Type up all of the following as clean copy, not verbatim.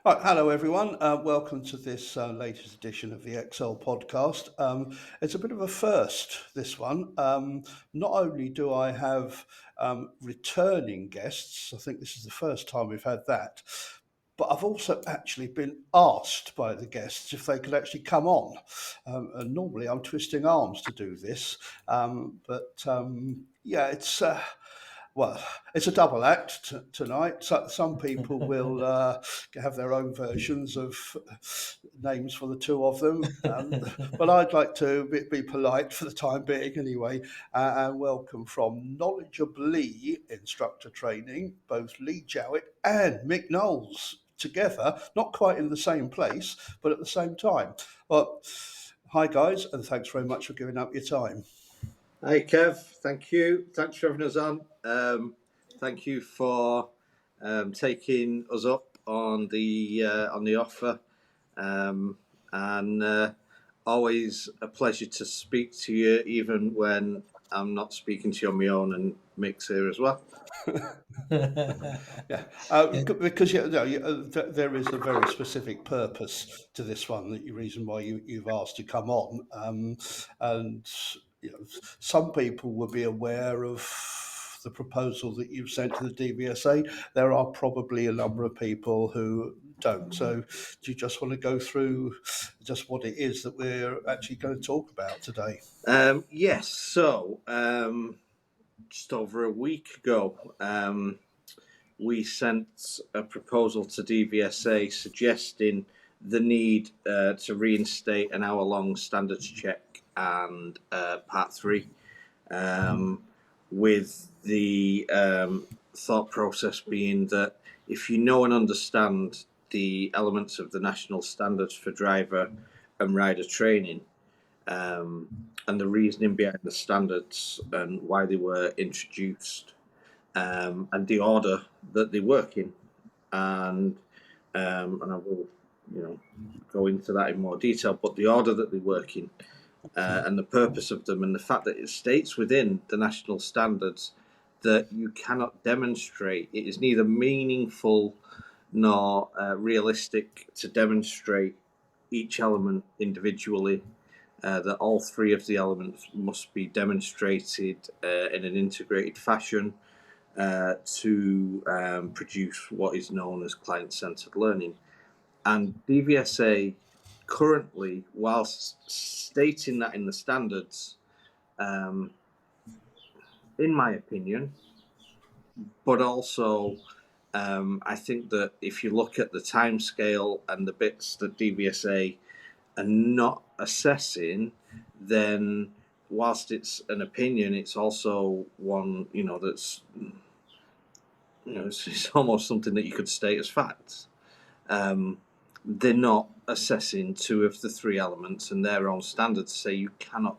Right, hello everyone. Welcome to this latest edition of the Excel podcast. It's a bit of a first, this one. Not only do I have returning guests, I think this is the first time we've had that, but I've also actually been asked by the guests if they could actually come on. And normally I'm twisting arms to do this, yeah, well, it's a double act tonight. So some people will have their own versions of names for the two of them, but I'd like to be polite for the time being anyway, and welcome from Knowledgeablee Instructor Training, both Lee Jowett and Mick Knowles together, not quite in the same place, but at the same time. Well, hi guys, and thanks very much for giving up your time. Hi Kev, thank you. Thanks for having us on. Thank you for taking us up on the offer, and always a pleasure to speak to you, even when I'm not speaking to you on my own. And Mick's here as well. Yeah, because there is a very specific purpose to this one. The reason why you've asked to come on, and some people will be aware of the proposal that you've sent to the DVSA. There are probably a number of people who don't. So, do you just want to go through just what it is that we're actually going to talk about today? Yes. So, just over a week ago, we sent a proposal to DVSA suggesting the need to reinstate an hour-long standards check and Part 3, with the thought process being that if you know and understand the elements of the national standards for driver and rider training, and the reasoning behind the standards and why they were introduced, and the order that they work in, and I will, go into that in more detail. But the order that they work in, and the purpose of them, and the fact that it states within the national standards that you cannot demonstrate, it is neither meaningful nor realistic to demonstrate each element individually. That all three of the elements must be demonstrated in an integrated fashion to produce what is known as client-centered learning. And DVSA currently, whilst stating that in the standards, in my opinion, but also I think that if you look at the timescale and the bits that DVSA are not assessing, then whilst it's an opinion, it's also one, that's, it's almost something that you could state as facts. They're not assessing two of the three elements, and their own standards say you cannot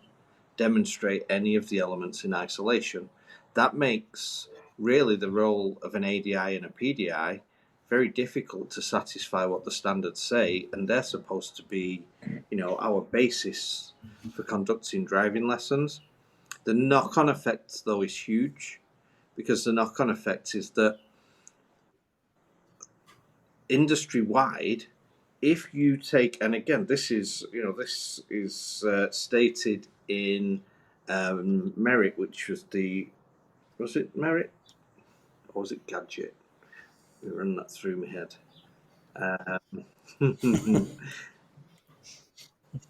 demonstrate any of the elements in isolation. That makes really the role of an ADI and a PDI very difficult to satisfy what the standards say, and they're supposed to be, our basis for conducting driving lessons. The knock-on effect, though, is huge, because the knock-on effect is that industry-wide, if you take, and again, this is stated in Merit, which was it Merit or was it Gadget? We run that through my head.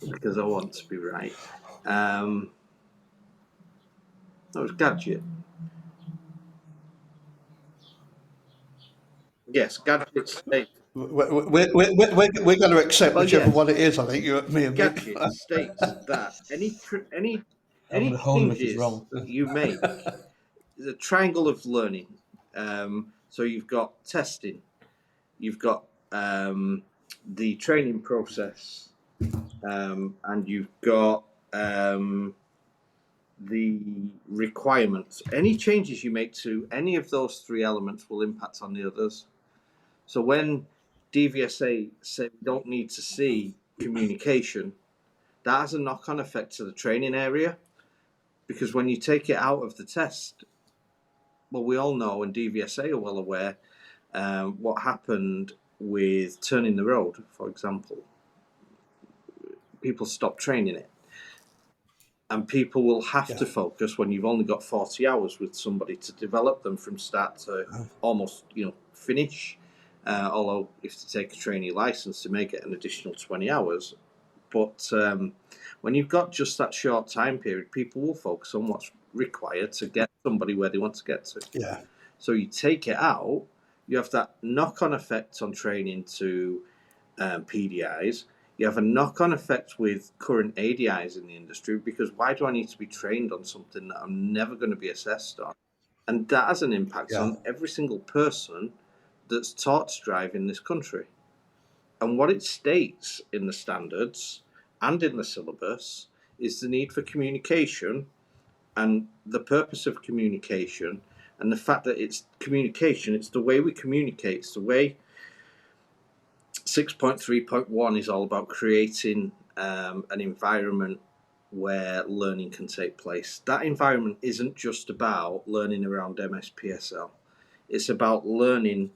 Because I want to be right. That was Gadget. Yes, Gadget states. We're going to accept whichever one it is. I think me and Mick. Gadget states that any changes that you make, the triangle of learning. So you've got testing, you've got the training process, and you've got the requirements. Any changes you make to any of those three elements will impact on the others. So when DVSA say we don't need to see communication, that has a knock-on effect to the training area, because when you take it out of the test, well, we all know, and DVSA are well aware, what happened with turning the road, for example, people stop training it. And people will have to focus when you've only got 40 hours with somebody to develop them from start to almost, finish. Although if they take a trainee license, they may get an additional 20 hours. But when you've got just that short time period, people will focus on what's required to get somebody where they want to get to. Yeah. So you take it out, you have that knock-on effect on training to PDIs. You have a knock-on effect with current ADIs in the industry, because why do I need to be trained on something that I'm never going to be assessed on? And that has an impact on every single person that's taught to drive in this country. And what it states in the standards and in the syllabus is the need for communication and the purpose of communication, and the fact that it's communication, it's the way we communicate, it's the way 6.3.1 is all about creating an environment where learning can take place. That environment isn't just about learning around MSPSL. It's about learning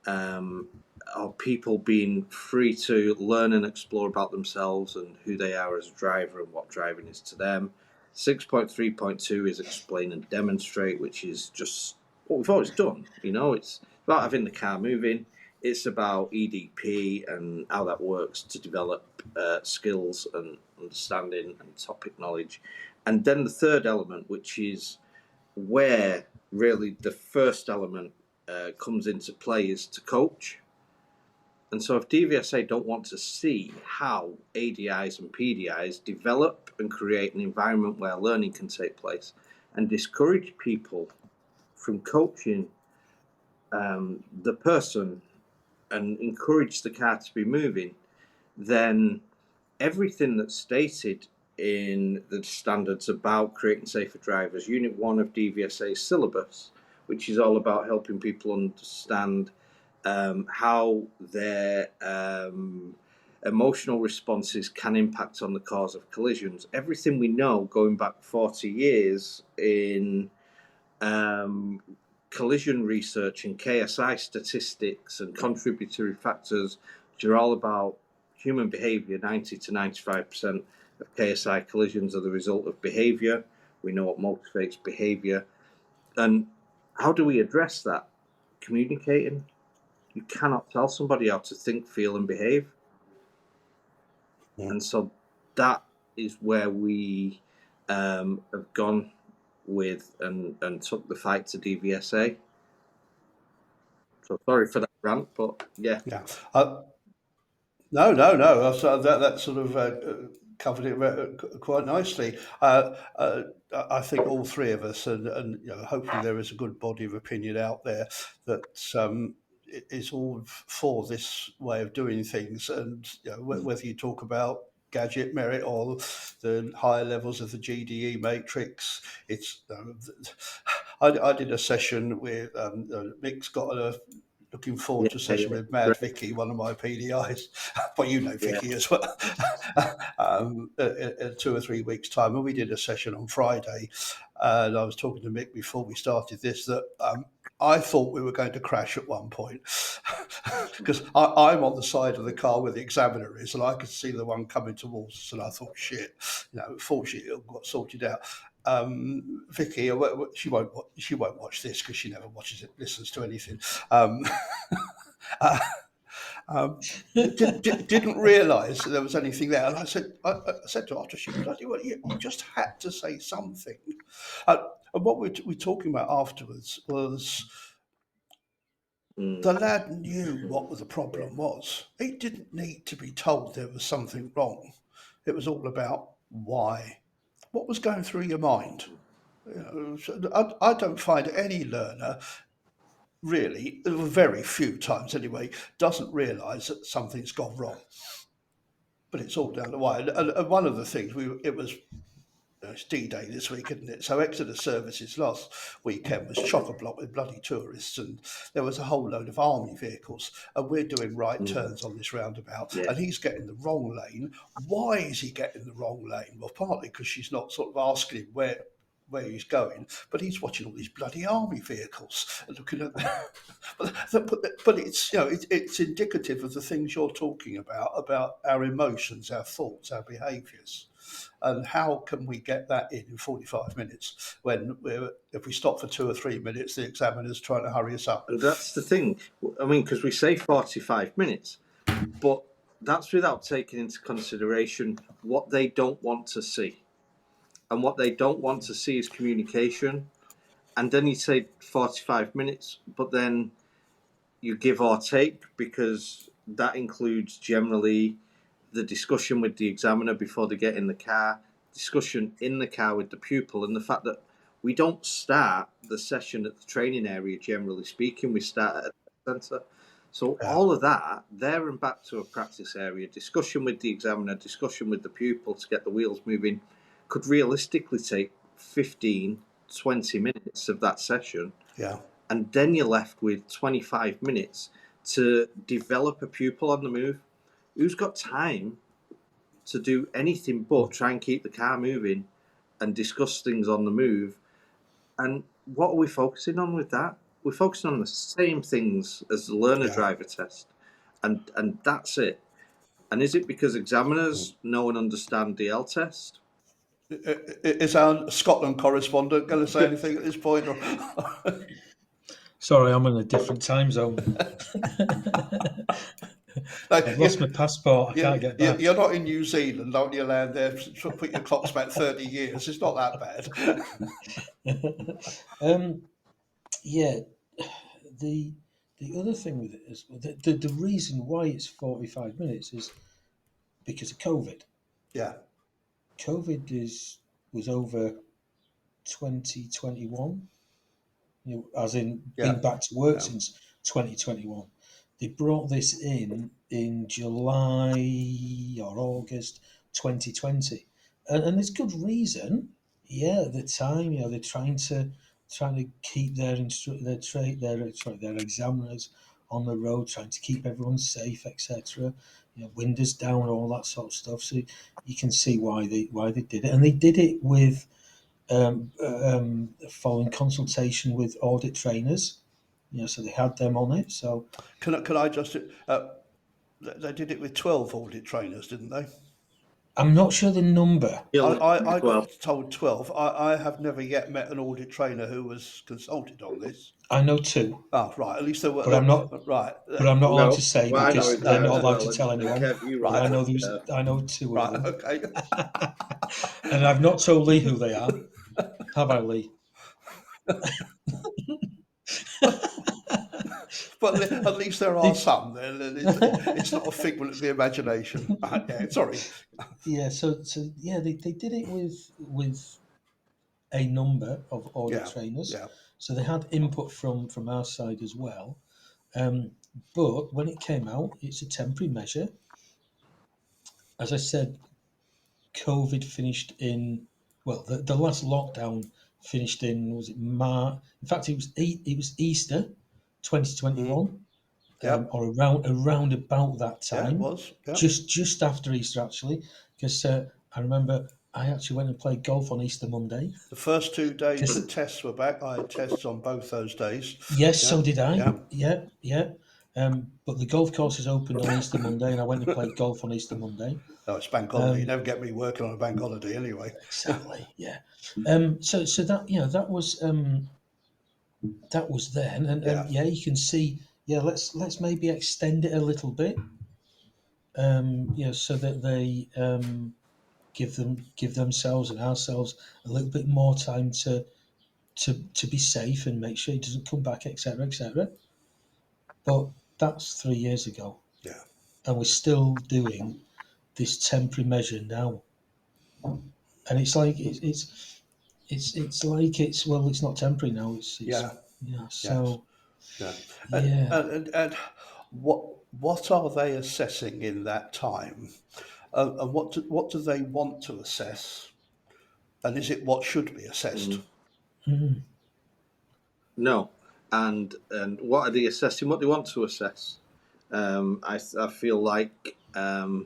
of people being free to learn and explore about themselves and who they are as a driver and what driving is to them. 6.3.2 is explain and demonstrate, which is just what we've always done. It's about having the car moving. It's about EDP and how that works to develop skills and understanding and topic knowledge. And then the third element, which is where really the first element comes into play, is to coach. And so if DVSA don't want to see how ADIs and PDIs develop and create an environment where learning can take place, and discourage people from coaching the person and encourage the car to be moving, then everything that's stated in the standards about creating safer drivers, Unit 1 of DVSA syllabus, which is all about helping people understand how their emotional responses can impact on the cause of collisions. Everything we know going back 40 years in collision research and KSI statistics and contributory factors, which are all about human behaviour. 90 to 95% of KSI collisions are the result of behaviour. We know what motivates behaviour. And how do we address that? Communicating. You cannot tell somebody how to think, feel and behave. And so that is where we have gone with and took the fight to DVSA. So sorry for that rant, but yeah. No. That sort of covered it quite nicely. I think all three of us, and hopefully there is a good body of opinion out there that is all for this way of doing things. And whether you talk about gadget merit or the higher levels of the GDE Matrix, it's. I did a session with Mick's got a. Looking forward to a session with Mad Vicky, one of my PDIs. But Vicky as well. 2 or 3 weeks' time, and we did a session on Friday. And I was talking to Mick before we started this that I thought we were going to crash at one point because I'm on the side of the car where the examiner is, and I could see the one coming towards us, and I thought, shit. Fortunately, it got sorted out. Vicky, she won't watch this because she never listens to anything. Didn't realise there was anything there, and I said to her after, she bloody well, you just had to say something. And what we're talking about afterwards was the lad knew what the problem was. He didn't need to be told there was something wrong. It was all about why. What was going through your mind? I don't find any learner really, very few times anyway, doesn't realise that something's gone wrong. But it's all down to why. And one of the things it's D-Day this week, isn't it? So Exeter Services last weekend was chock-a-block with bloody tourists, and there was a whole load of army vehicles, and we're doing right turns on this roundabout, and he's getting the wrong lane. Why is he getting the wrong lane? Well, partly because she's not sort of asking him where where he's going, but he's watching all these bloody army vehicles and looking at but it's, you know, it's indicative of the things you're talking about our emotions, our thoughts, our behaviours. And how can we get that in 45 minutes when if we stop for 2 or 3 minutes, the examiner's trying to hurry us up? And that's the thing. I mean, because we say 45 minutes, but that's without taking into consideration what they don't want to see. And what they don't want to see is communication. And then you say 45 minutes, but then you give or take, because that includes generally the discussion with the examiner before they get in the car, discussion in the car with the pupil, and the fact that we don't start the session at the training area, generally speaking, we start at the centre. So all of that, there and back to a practice area, discussion with the examiner, discussion with the pupil to get the wheels moving, could realistically take 15, 20 minutes of that session. Yeah. And then you're left with 25 minutes to develop a pupil on the move. Who's got time to do anything but try and keep the car moving and discuss things on the move? And what are we focusing on with that? We're focusing on the same things as the learner driver test. And that's it. And is it because examiners know and understand the L test? Is our Scotland correspondent going to say anything at this point? Or? Sorry, I'm in a different time zone. I've lost my passport. I can't get back. You're not in New Zealand, don't you, land there? Put your clocks back 30 years. It's not that bad. Yeah, the other thing with it is the reason why it's 45 minutes is because of COVID. Yeah. COVID was over 2021. You know, as in being back to work since 2021. They brought this in July or August 2020, and there's good reason. Yeah, at the time, you know, they're trying to keep their examiners on the road, trying to keep everyone safe, etc. You know, windows down, all that sort of stuff. So you can see why they did it, and they did it with following consultation with audit trainers. You know, so they had them on it. So can I just? They did it with 12 audit trainers, didn't they? I'm not sure the number. I got told 12. I have never yet met an audit trainer who was consulted on this. I know 2. Oh, right. At least there were. But I'm not right. But I'm not allowed to say because they're not allowed to tell anyone. Right. I know I know 2 of them. Okay. And I've not told Lee who they are. Have I, Lee? But at least there are some. It's not a figment of the imagination. Yeah, sorry. Yeah. So yeah, they did it with a number of audit trainers. Yeah. So they had input from our side as well. But when it came out, it's a temporary measure. As I said, COVID finished in, well, the last lockdown finished in, was it March? In fact, it was Easter 2021, or around about that time. Yeah, it was. Yeah. Just after Easter, actually, because I remember I actually went and played golf on Easter Monday. The first 2 days the tests were back. I had tests on both those days. Yes, so did I. Yeah. But the golf courses opened on Easter Monday, and I went and played golf on Easter Monday. Oh, it's bank holiday. You never get me working on a bank holiday anyway. Exactly. Yeah. So that, you know, that was then, and you can see. Yeah, let's maybe extend it a little bit. You know, so that they give themselves and ourselves a little bit more time to be safe and make sure it doesn't come back, etc., etc. But that's 3 years ago. Yeah. And we're still doing this temporary measure now. And it's like it's well, it's not temporary now. It's so And what are they assessing in that time, and what do they want to assess, and is it what should be assessed? No, and what are they assessing? What they want to assess? I feel like I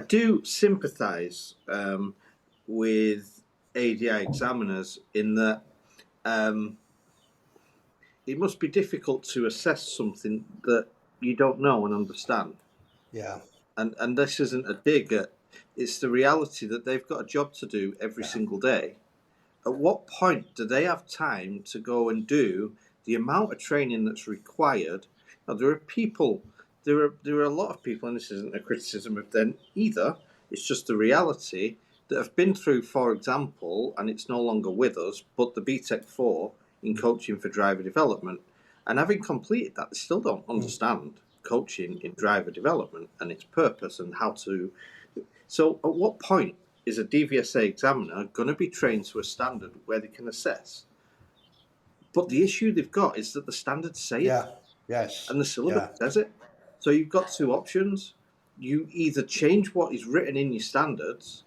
do sympathise with ADI examiners in that it must be difficult to assess something that you don't know and understand. Yeah. And this isn't a dig at, it's the reality that they've got a job to do every single day. At what point do they have time to go and do the amount of training that's required? Now, there are a lot of people, and this isn't a criticism of them either, it's just the reality, that have been through, for example, and it's no longer with us, but the BTEC 4 in coaching for driver development. And having completed that, they still don't understand coaching in driver development and its purpose and how to. So at what point is a DVSA examiner going to be trained to a standard where they can assess? But the issue they've got is that the standards say Yeah. it, Yes. and the syllabus says it. So you've got two options. You either change what is written in your standards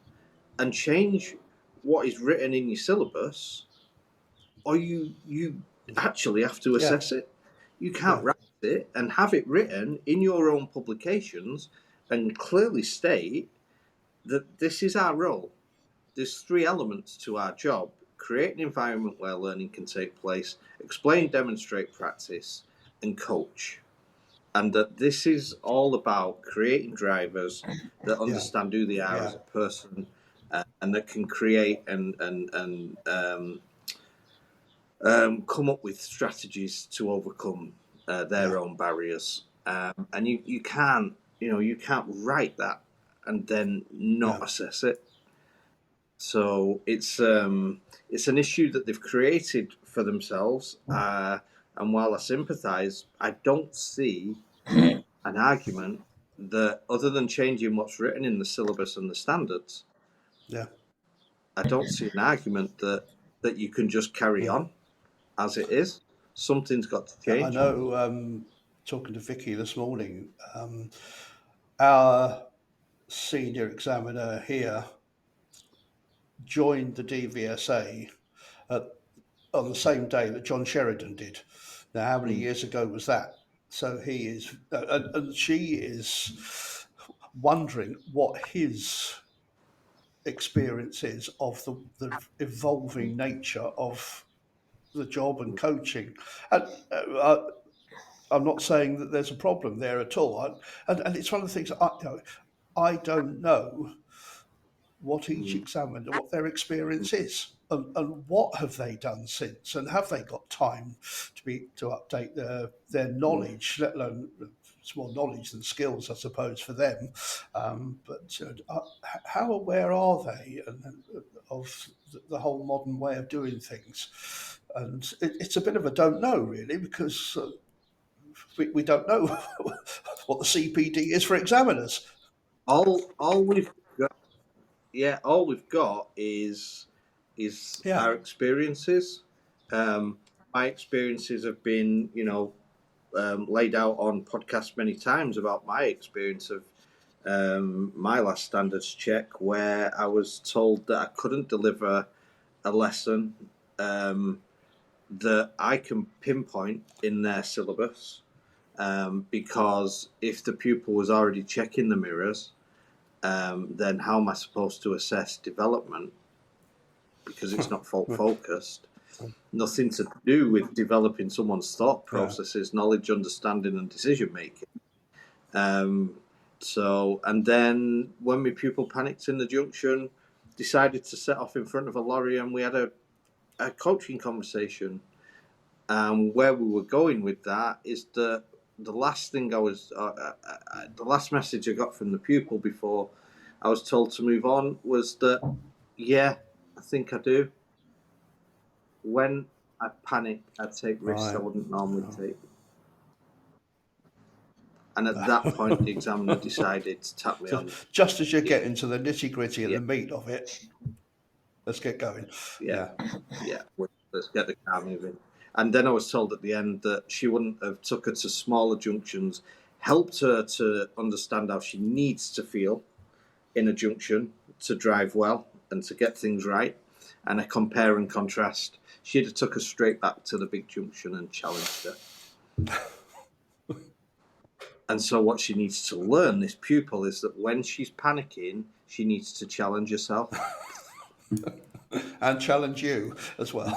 and change what is written in your syllabus, or you actually have to assess it. You can't write it and have it written in your own publications and clearly state that this is our role. There's three elements to our job: create an environment where learning can take place, explain, demonstrate, practice, and coach. And that this is all about creating drivers that understand who they are as a person, and that can create and come up with strategies to overcome their own barriers. And you can't write that and then not assess it. So it's an issue that they've created for themselves. And while I sympathise, I don't see an argument that, other than changing what's written in the syllabus and the standards, I don't see an argument that you can just carry on as it is. Something's got to change. I know, talking to Vicky this morning, our senior examiner here joined the DVSA on the same day that John Sheridan did. Now, how many years ago was that? So he is, and she is wondering what his experience is of the evolving nature of the job and coaching. And I'm not saying that there's a problem there at all. And it's one of the things I don't know what each examiner, what their experience is, and what have they done since, and have they got time to update their knowledge, let alone it's more knowledge than skills, I suppose, for them. But how aware are they of the whole modern way of doing things? And it's a bit of a don't know, really, because we don't know what the CPD is for examiners. All we've got is our experiences. My experiences have been, laid out on podcasts many times about my experience of my last standards check, where I was told that I couldn't deliver a lesson that I can pinpoint in their syllabus, because if the pupil was already checking the mirrors, then how am I supposed to assess development? Because it's not fault focused. Nothing to do with developing someone's thought processes, knowledge, understanding, and decision making. And then when my pupil panicked in the junction, decided to set off in front of a lorry, and we had a coaching conversation. Where we were going with that is that the last thing the last message I got from the pupil before I was told to move on was that, I think I do. When I panic, I take risks I wouldn't normally take. And at that point, the examiner decided to tap me on. Just as you get into the nitty gritty and the meat of it, let's get going. Let's get the car moving. And then I was told at the end that she wouldn't have took her to smaller junctions, helped her to understand how she needs to feel in a junction to drive well and to get things right. And a compare and contrast. She'd have took her straight back to the big junction and challenged her. And so what she needs to learn, this pupil, is that when she's panicking, she needs to challenge herself. and challenge you as well.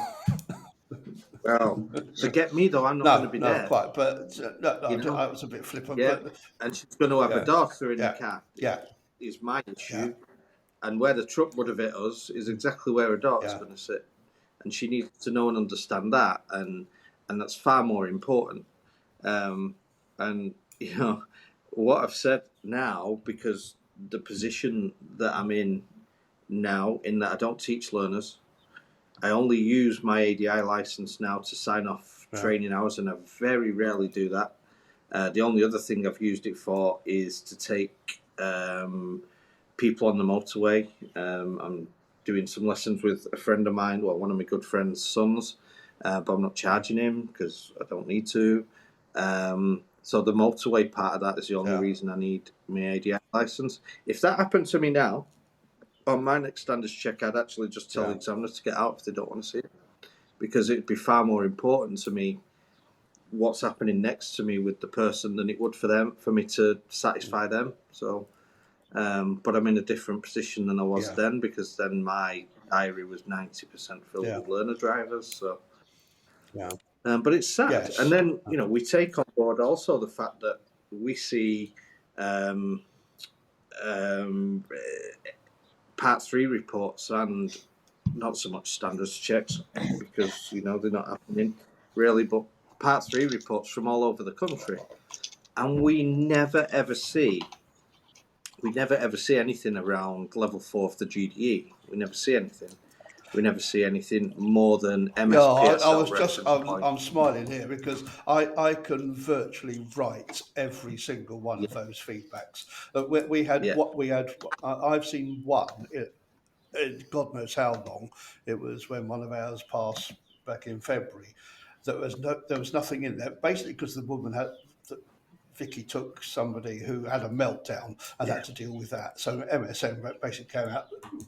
Well, forget me though. I'm not going to be No, there. quite. But You know? I was a bit flippant. Yeah, But and she's going to have yeah, a daughter in the yeah, car. yeah, Is my issue, yeah, and where the truck would have hit us is exactly where her daughter's yeah, going to sit, and she needs to know and understand that, and that's far more important. And you know what I've said now, because the position that I'm in now, in that I don't teach learners, I only use my ADI license now to sign off yeah, training hours, and I very rarely do that. The only other thing I've used it for is to take people on the motorway. I'm doing some lessons with a friend of mine, well, one of my good friend's sons, but I'm not charging him because I don't need to. So the motorway part of that is the only yeah, reason I need my ADI license. If that happened to me now, on my next standards check, I'd actually just tell the yeah, examiners to get out if they don't want to see it, because it'd be far more important to me what's happening next to me with the person than it would for me to satisfy them. So, but I'm in a different position than I was yeah, then, because then my diary was 90% filled yeah, with learner drivers. So, yeah. but it's sad. And Yes. then we take on board also the fact that we see um, um, Part 3 reports and not so much standards checks, because they're not happening really, but Part 3 reports from all over the country, and we never ever see anything around level 4 of the GDE. We never see anything. We never see anything more than Yeah, I MSPSL was just, reference point. I'm smiling here because I can virtually write every single one of Yeah, those feedbacks. We had yeah, what we had. I've seen one. God knows how long. It was when one of ours passed back in February. There was nothing in there. Basically, because the woman had. Vicky took somebody who had a meltdown and yeah, had to deal with that. So MSN basically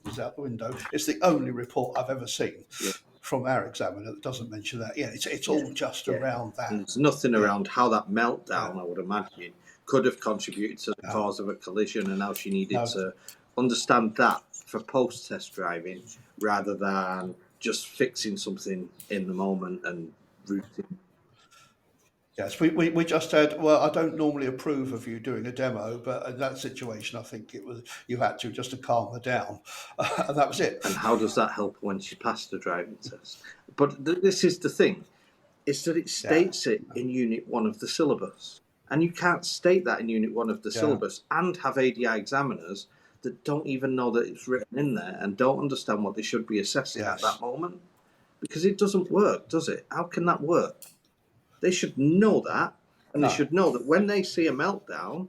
was out the window. It's the only report I've ever seen yeah, from our examiner that doesn't mention that. Yeah, it's yeah, all just yeah. around And that. there's nothing Yeah, around how that yeah, meltdown, I would imagine, could have contributed to the no, cause of a collision, and how she needed no, to understand that for post-test driving, rather than just fixing something in the moment and routing. yes. We just had. Well, I don't normally approve of you doing a demo, but in that situation, I think it was you had to just to calm her down, and that was it. And how does that help when she passed the driving test? But this is the thing, is that it Yeah, states it in Unit 1 of the syllabus. And you can't state that in Unit 1 of the yeah, syllabus and have ADI examiners that don't even know that it's written in there and don't understand what they should be assessing at yes, that moment. Because it doesn't work, does it? How can that work? They should know that, and they no, should know that when they see a meltdown,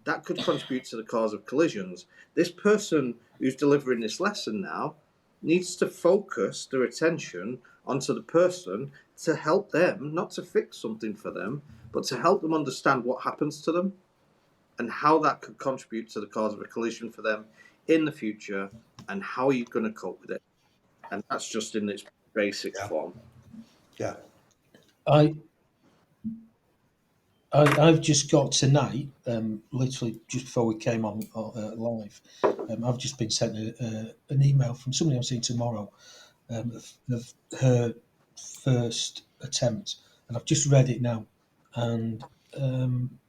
that could contribute to the cause of collisions. This person who's delivering this lesson now needs to focus their attention onto the person to help them, not to fix something for them, but to help them understand what happens to them and how that could contribute to the cause of a collision for them in the future, and how are you going to cope with it. And that's just in its basic yeah, form. yeah, I, I've just got tonight, literally just before we came on live. I've just been sent an email from somebody I'm seeing tomorrow, of her first attempt, and I've just read it now, and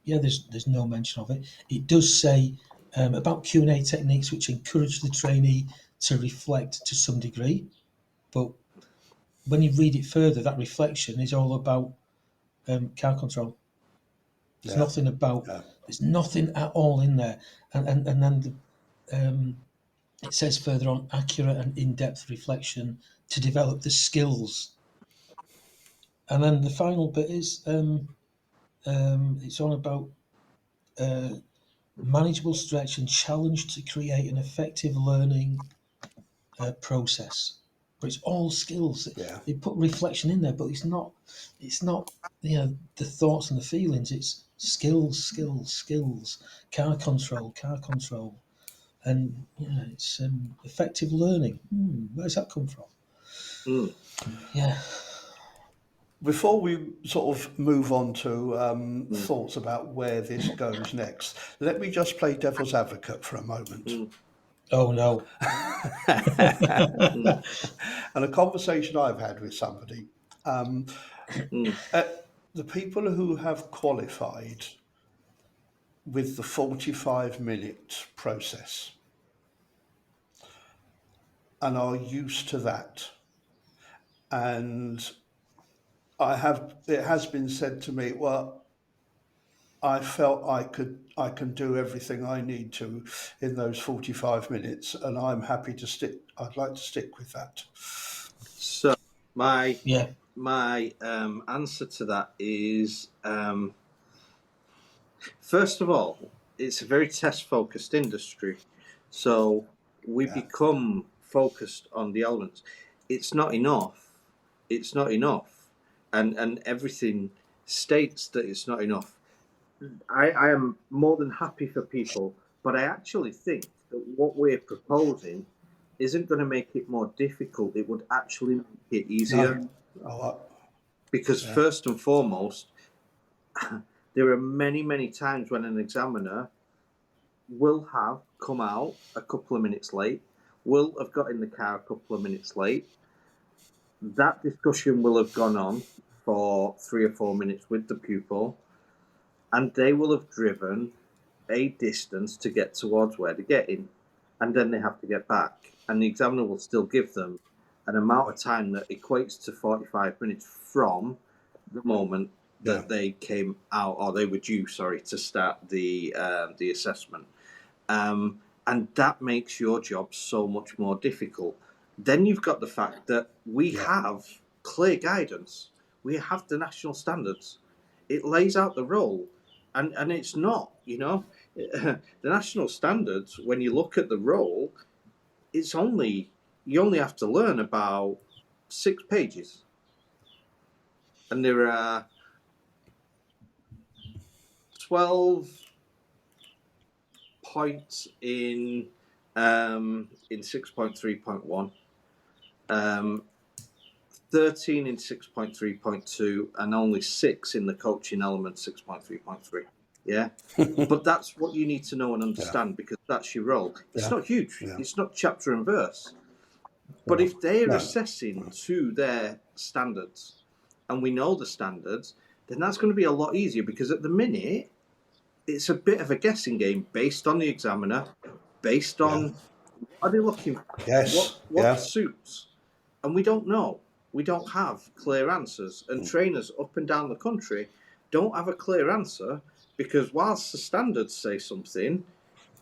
yeah, there's no mention of it. It does say about Q&A techniques which encourage the trainee to reflect to some degree, but when you read it further, that reflection is all about car control. There's yeah, nothing about. yeah, There's nothing at all in there, and then it says further on, accurate and in-depth reflection to develop the skills. And then the final bit is it's on about uh, manageable stretch and challenge to create an effective learning process. But it's all skills. yeah, They put reflection in there, but it's not. It's not. The thoughts and the feelings. It's skills, skills, skills. Car control, and it's effective learning. Where's that come from? Mm. Yeah. Before we sort of move on to Mm. thoughts about where this goes next, let me just play devil's advocate for a moment. Mm. Oh no. And a conversation I've had with somebody, Mm. the people who have qualified with the 45-minute process and are used to that, and it has been said to me, well, I felt I can do everything I need to in those 45 minutes, and I'm happy to stick. I'd like to stick with that. So my Yeah. answer to that is, first of all, it's a very test-focused industry, so we Yeah. become focused on the elements. It's not enough. It's not enough, and everything states that it's not enough. I am more than happy for people, but I actually think that what we're proposing isn't going to make it more difficult. It would actually make it easier. No. Oh, Because yeah. first and foremost, there are many, many times when an examiner will have come out a couple of minutes late, will have got in the car a couple of minutes late. That discussion will have gone on for 3 or 4 minutes with the pupil, and they will have driven a distance to get towards where they're getting, and then they have to get back, and the examiner will still give them an amount of time that equates to 45 minutes from the moment that Yeah. they came out, or they were due, sorry, to start the assessment, and that makes your job so much more difficult. Then you've got the fact that we Yeah. have clear guidance. We have the national standards. It lays out the role, and it's not, the national standards. When you look at the role, you only have to learn about 6 pages, and there are 12 points in 6.3.1, 13 in 6.3.2, and only 6 in the coaching element 6.3.3. Yeah, but that's what you need to know and understand, because that's your role. It's Yeah. not huge. Yeah. It's not chapter and verse. But if they're No. assessing to their standards, and we know the standards, then that's going to be a lot easier, because at the minute, it's a bit of a guessing game based on the examiner, based on what are they looking for, Yes. what Yeah. suits, and we don't know. We don't have clear answers, and trainers up and down the country don't have a clear answer, because whilst the standards say something,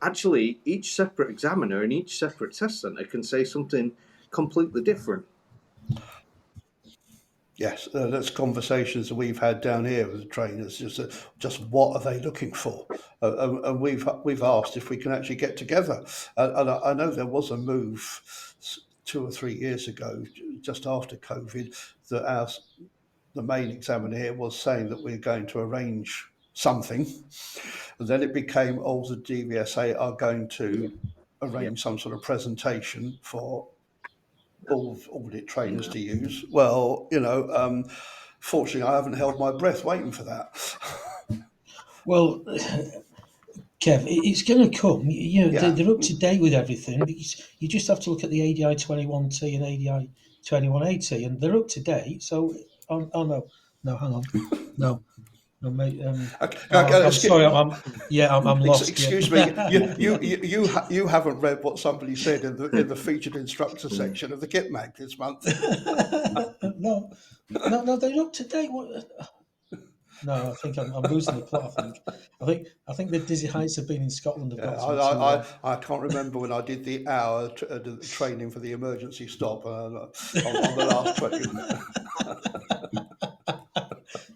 actually each separate examiner and each separate test centre can say something completely different. Yes, that's conversations that we've had down here with the trainers. Just what are they looking for? And we've asked if we can actually get together. And I know there was a move 2 or 3 years ago, just after COVID, that the main examiner here was saying that we're going to arrange something. And then it became, the DVSA are going to arrange some sort of presentation for all audit trainers to use. Well, fortunately, I haven't held my breath waiting for that. Well, Kev, it's going to come. Yeah. They're up to date with everything. Because you just have to look at the ADI 21T and ADI 21AT, and they're up to date. So, oh no, hang on, no, mate. I'm sorry. I'm lost. Yeah. Excuse me. You haven't read what somebody said in the featured instructor section of the Kit Mag this month. no, they're up to date. What? No, I think I'm losing the plot. I think the Dizzy Heights have been in Scotland. Have Yeah, got them too long. I can't remember when I did the hour training for the emergency stop on the last 20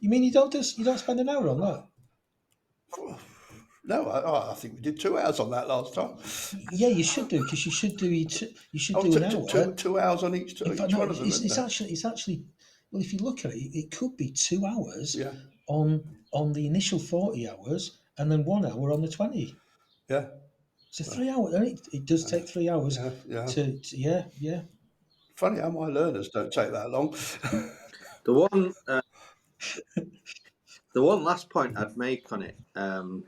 You mean you don't spend an hour on that? No, I think we did 2 hours on that last time. Yeah, you should do, because you should do an hour. 2 hours on each In fact, each no, one of them. it's actually well, if you look at it, it could be 2 hours Yeah. on the initial 40 hours, and then 1 hour on the 20. Yeah. So 3 hours. It does take 3 hours. Yeah. Yeah. Funny how my learners don't take that long. The one last point I'd make on it, and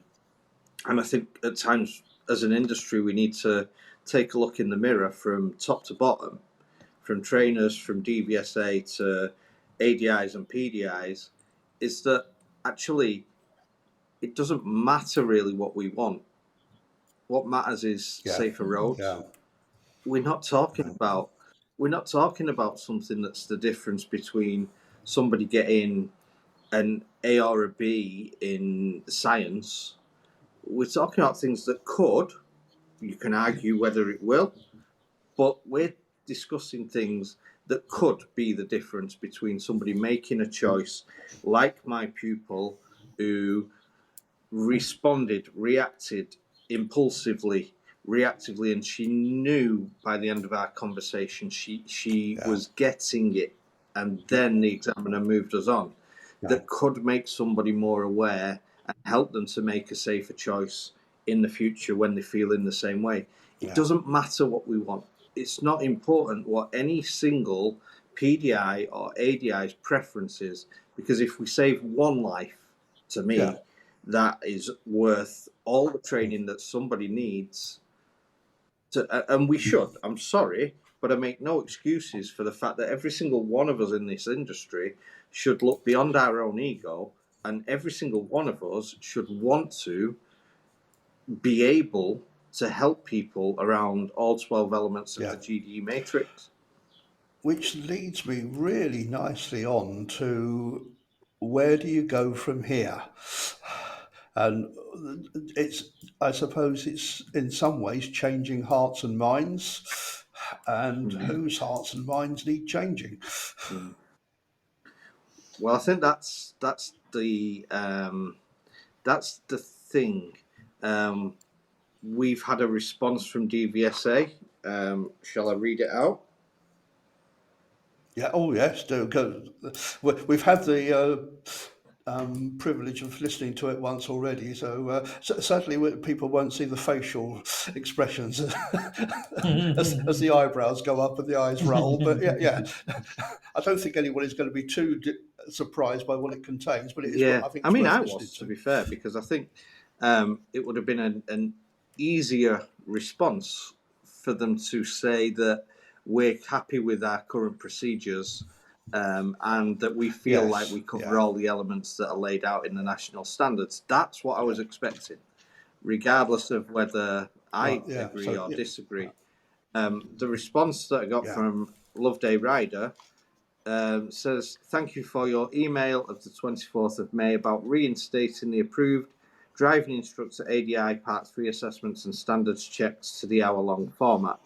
I think at times as an industry we need to take a look in the mirror from top to bottom, from trainers, from DVSA to ADIs and PDIs, is that actually it doesn't matter really what we want. What matters is safer roads. Yeah. We're not talking about something that's the difference between somebody getting an A or a B in science. We're talking about things that could, you can argue whether it will, but we're discussing things that could be the difference between somebody making a choice, like my pupil, who reacted impulsively, reactively, and she knew by the end of our conversation she was getting it, and then the examiner moved us on. That could make somebody more aware and help them to make a safer choice in the future when they feel in the same way. It doesn't matter what we want. It's not important what any single PDI or ADI's preference is, because if we save one life, to me, that is worth all the training that somebody needs. And we should. I'm sorry, but I make no excuses for the fact that every single one of us in this industry should look beyond our own ego, and every single one of us should want to be able to help people around all 12 elements of the GDE Matrix. Which leads me really nicely on to, where do you go from here? And I suppose it's in some ways changing hearts and minds, and whose hearts and minds need changing. Well, I think that's the thing. We've had a response from DVSA. Shall I read it out? Yeah. Oh, yes. Do go. We've had the privilege of listening to it once already, so sadly people won't see the facial expressions as the eyebrows go up and the eyes roll. But yeah, I don't think anyone is going to be too surprised by what it contains. But it is. I think. I was, to be fair, because I think it would have been an easier response for them to say that we're happy with our current procedures, and that we feel like we cover all the elements that are laid out in the national standards. That's what I was expecting, regardless of whether I agree or disagree. The response that I got from Loveday Ryder says, "Thank you for your email of the 24th of May about reinstating the approved driving instructor ADI Part 3 assessments and standards checks to the hour-long format.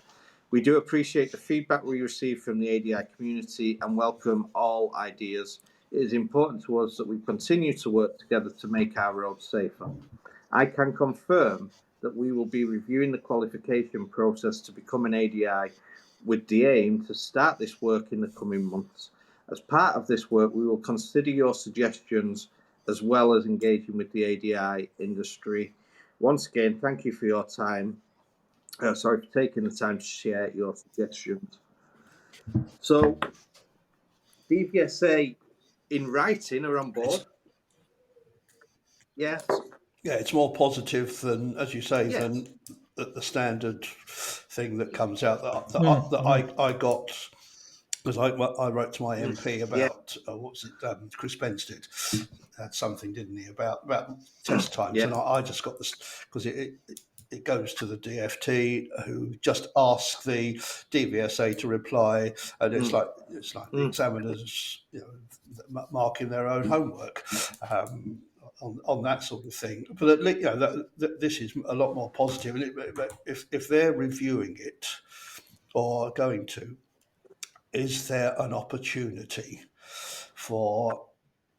We do appreciate the feedback we receive from the ADI community and welcome all ideas. It is important to us that we continue to work together to make our roads safer. I can confirm that we will be reviewing the qualification process to become an ADI with the aim to start this work in the coming months. As part of this work, we will consider your suggestions as well as engaging with the ADI industry. Once again, thank you for your time. For taking the time to share your suggestions." So, DVSA in writing are on board. Yes. Yeah, it's more positive than, as you say, than the standard thing that comes out that I got, because I wrote to my MP about Chris Benstead had something, didn't he, about test times, and I just got this because it goes to the DFT, who just ask the DVSA to reply, and it's like the examiners, marking their own homework. On that sort of thing, but at least this is a lot more positive. And if they're reviewing it or going to, is there an opportunity for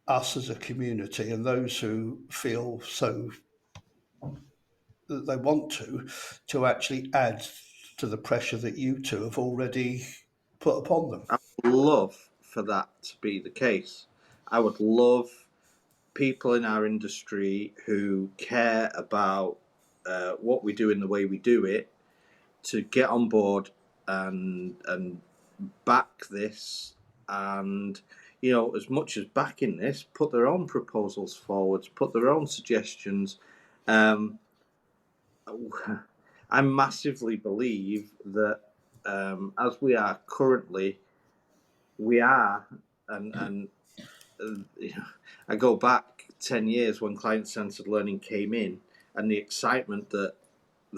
us as a community and those who feel so that they want to actually add to the pressure that you two have already put upon them? I would love for that to be the case. I would love people in our industry who care about what we do and the way we do it to get on board and back this, and as much as backing this, put their own proposals forwards, put their own suggestions. I massively believe that as we are currently, we are, and I go back 10 years when client-centered learning came in, and the excitement that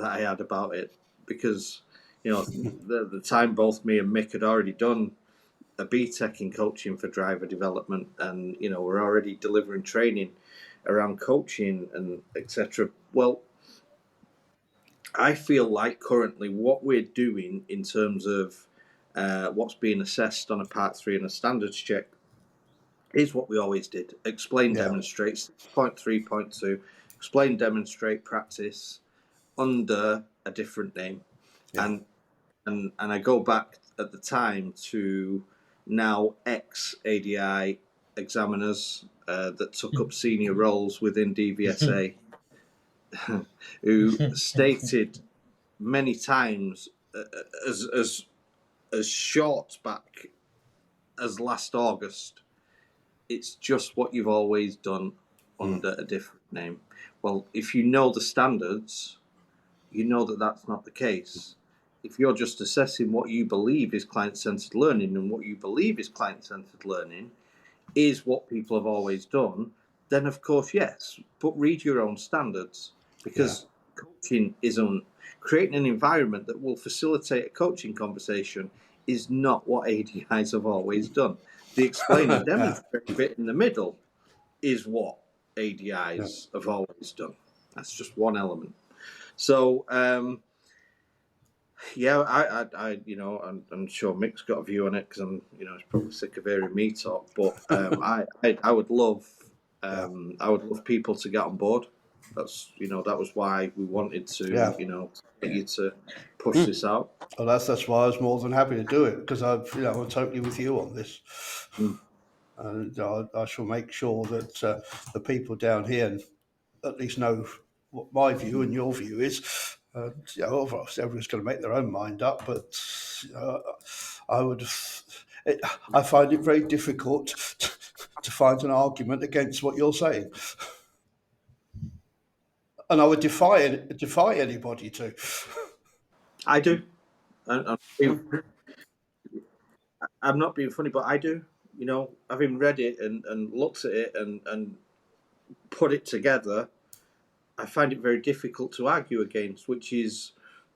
I had about it, because the time both me and Mick had already done a BTEC in coaching for driver development, and we're already delivering training around coaching and etc. Well, I feel like currently what we're doing in terms of what's being assessed on a Part 3 and a standards check is what we always did. Explain, demonstrate, 6.3.2, explain, demonstrate, practice under a different name. And I go back at the time to now ex-ADI examiners that took up senior roles within DVSA who stated many times as short back as last August, it's just what you've always done under a different name. Well, if you know the standards, you know that that's not the case. If you're just assessing what you believe is client-centered learning, and what you believe is client-centered learning is what people have always done, then of course, yes, but read your own standards, because coaching isn't creating an environment that will facilitate a coaching conversation is not what ADIs have always done. The explain and demonstrate bit in the middle is what ADIs have always done. That's just one element. So, I'm sure Mick's got a view on it, because he's probably sick of hearing me talk. But I would love, people to get on board. That's that was why we wanted to, get you to push this out. Well, that's why I was more than happy to do it, because I'm totally with you on this. And I shall make sure that the people down here at least know what my view and your view is. Obviously everyone's going to make their own mind up, but I find it very difficult to find an argument against what you're saying, and I would defy anybody to. I do. I'm not being funny, but I do. Having read it and looked at it and put it together, I find it very difficult to argue against, which is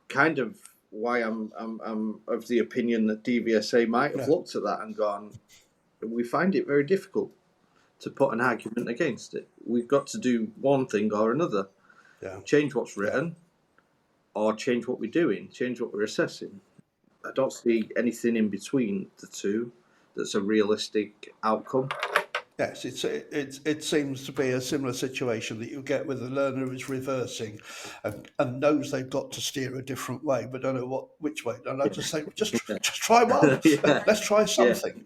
kind of why I'm of the opinion that DVSA might have looked at that and gone, we find it very difficult to put an argument against it. We've got to do one thing or another. Change what's written, or change what we're doing, change what we're assessing. I don't see anything in between the two that's a realistic outcome. Yes, it seems to be a similar situation that you get with the learner who's reversing and knows they've got to steer a different way, but don't know which way. And I just say, just try one. Let's try something.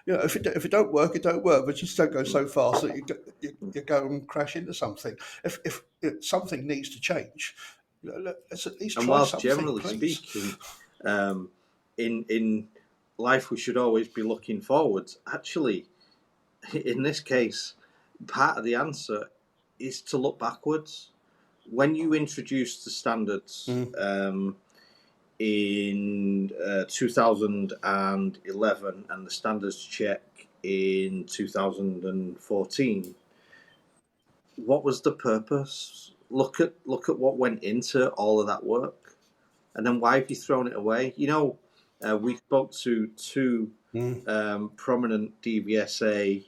If it don't work, it don't work. But just don't go so fast that you go and crash into something. If something needs to change, let's at least try something. And whilst generally please. speaking, in life we should always be looking forwards. Actually, in this case, part of the answer is to look backwards. When you introduced the standards in 2011 and the standards check in 2014, what was the purpose? Look at what went into all of that work, and then why have you thrown it away? We spoke to two prominent DVSA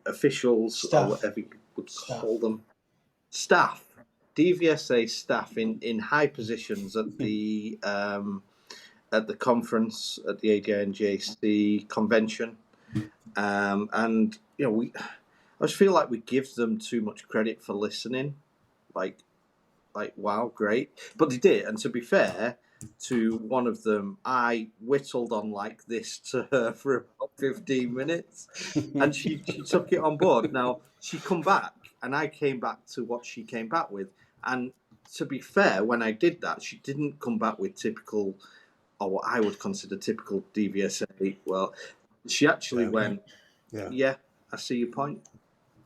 officials, Staff. or whatever you would call them, staff, DVSA staff in high positions at the conference, at the ADI&JC convention, and I just feel like we give them too much credit for listening, like wow, great, but they did. And to be fair to one of them, I whittled on like this to her for about 15 minutes, and she took it on board. Now she come back, and I came back to what she came back with. And to be fair, when I did that, she didn't come back with typical, or what I would consider typical DVSA. Well, she actually went, "Yeah, I see your point."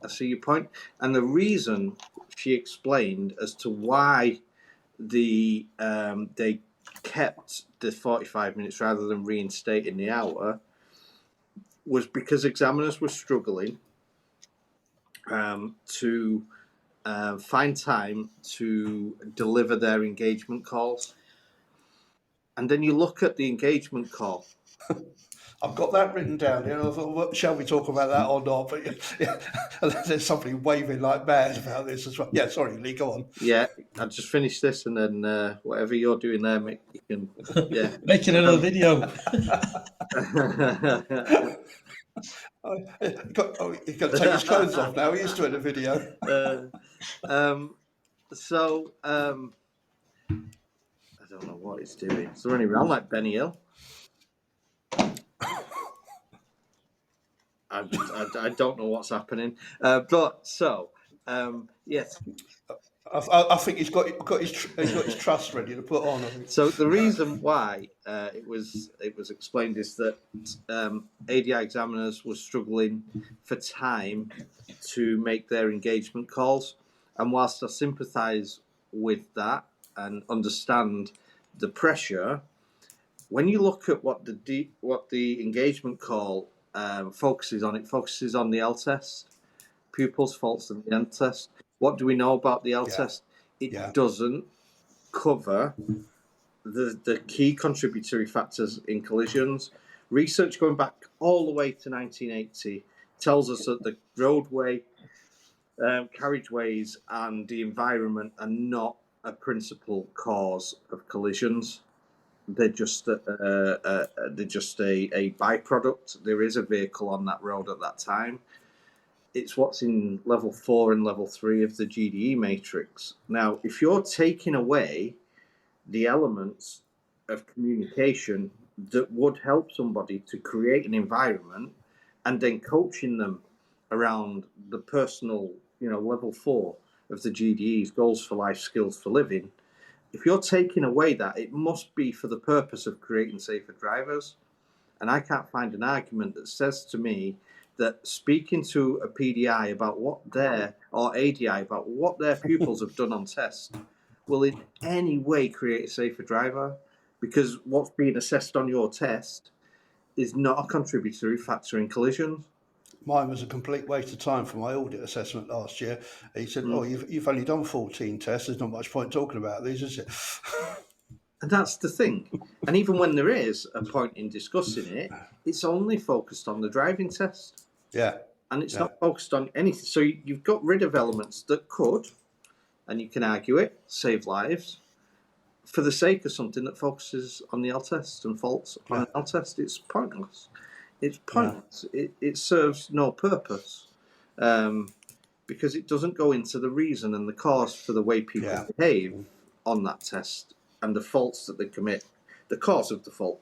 I see your point. And the reason she explained as to why they kept the 45 minutes rather than reinstating the hour was because examiners were struggling to find time to deliver their engagement calls. And then you look at the engagement call. I've got that written down here. I thought, well, shall we talk about that or not? But yeah, there's somebody waving like mad about this as well. Yeah, sorry, Lee, go on. Yeah, I'll just finish this, and then whatever you're doing there, Mick, you can. Yeah, Making another video. He's got to take his clothes off now. He's doing a video. So I don't know what he's doing. It's running around like Benny Hill. I don't know what's happening. But so yes. I think he's got his trust ready to put on. I think. So the reason why it was explained is that ADI examiners were struggling for time to make their engagement calls, and whilst I sympathise with that and understand the pressure, when you look at what the engagement call focuses on, it focuses on the L test, pupils, faults, and the N test. What do we know about the L test? It doesn't cover the key contributory factors in collisions. Research going back all the way to 1980 tells us that the roadway, carriageways, and the environment are not a principal cause of collisions. They're just a byproduct. There is a vehicle on that road at that time. It's what's in level 4 and level 3 of the GDE Matrix. Now, if you're taking away the elements of communication that would help somebody to create an environment and then coaching them around the personal, level 4 of the GDE's goals for life, skills for living, if you're taking away that, it must be for the purpose of creating safer drivers. And I can't find an argument that says to me that speaking to a PDI about or ADI about what their pupils have done on test will in any way create a safer driver, because what's being assessed on your test is not a contributory factor in collisions. Mine was a complete waste of time for my audit assessment last year. He said, "Oh, you've only done 14 tests. There's not much point talking about these, is it?" And that's the thing. And even when there is a point in discussing it, it's only focused on the driving test. Yeah. And it's not focused on anything. So you've got rid of elements that could, and you can argue it, save lives, for the sake of something that focuses on the L test and faults on an L test. It's pointless. It's pointless. It serves no purpose because it doesn't go into the reason and the cause for the way people behave on that test and the faults that they commit, the cause of the fault,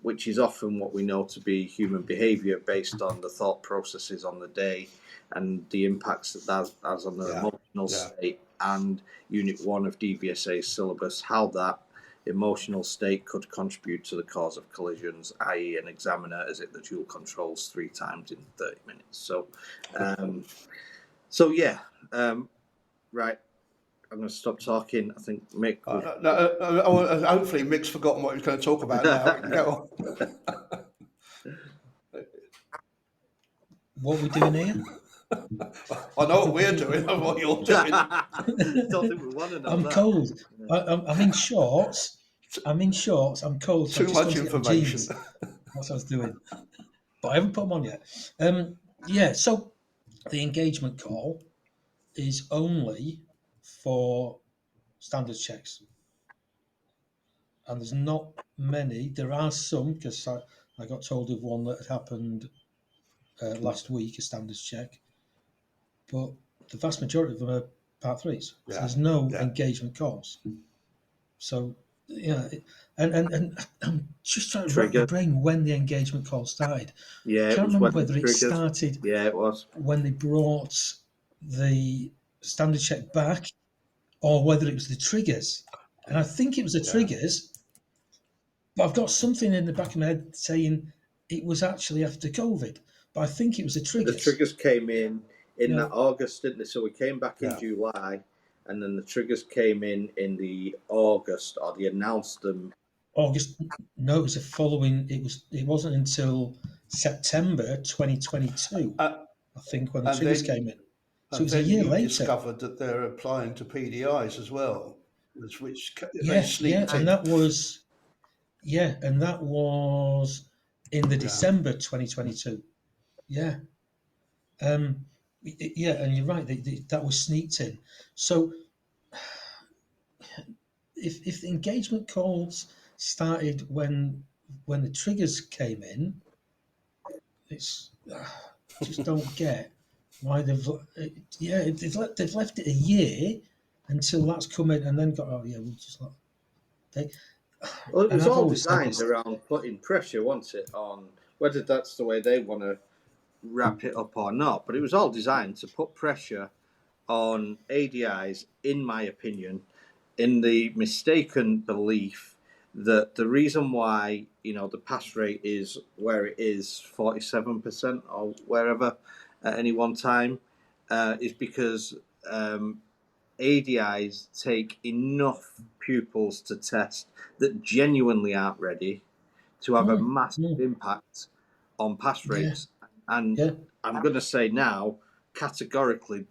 which is often what we know to be human behaviour based on the thought processes on the day and the impacts that has on the emotional state, and Unit 1 of DVSA syllabus, how that emotional state could contribute to the cause of collisions, i.e. an examiner is it the dual controls 3 times in 30 minutes. So, right. I'm going to stop talking. I think Mick. Hopefully, Mick's forgotten what he was going to talk about now. Go on. What are we doing here? I know what we're doing and what you're doing. Don't think we want to know. I'm cold. I'm in shorts. I'm cold. Too much information. That's what I was doing. But I haven't put them on yet. So the engagement call is only for standards checks. And there's not many. There are some, because I got told of one that had happened last week, a standards check. But the vast majority of them are part 3s. So there's no engagement calls. So, and I'm just trying to wrap my brain when the engagement call started. Yeah, I can't remember whether it started it was when they brought the standard check back or whether it was the triggers. And I think it was the triggers, but I've got something in the back of my head saying it was actually after COVID. But I think it was the triggers. The triggers came in in that August, didn't they? So we came back in Yeah. July, and then the triggers came in the August, or they announced them. August. No, it was the following. It wasn't until September 2022, I think, when the and triggers then came in. So it and was a then year you later. discovered that they're applying to PDIs as well, which they Yeah, sneaked in. and that was in the December 2022. Yeah. Yeah, and you're right. That was sneaked in. So if the engagement calls started when the triggers came in, it's just don't get why they've left it a year until that's come in, and then got we'll just not they. Well, it And was I've all always said designed this. around putting pressure, wasn't it, on whether that's the way they want to wrap it up or not. But it was all designed to put pressure on ADIs, in my opinion, in the mistaken belief that the reason why the pass rate is where it is, 47% or wherever at any one time, is because ADIs take enough pupils to test that genuinely aren't ready to have a massive impact on pass rates. And I'm going to say now, categorically,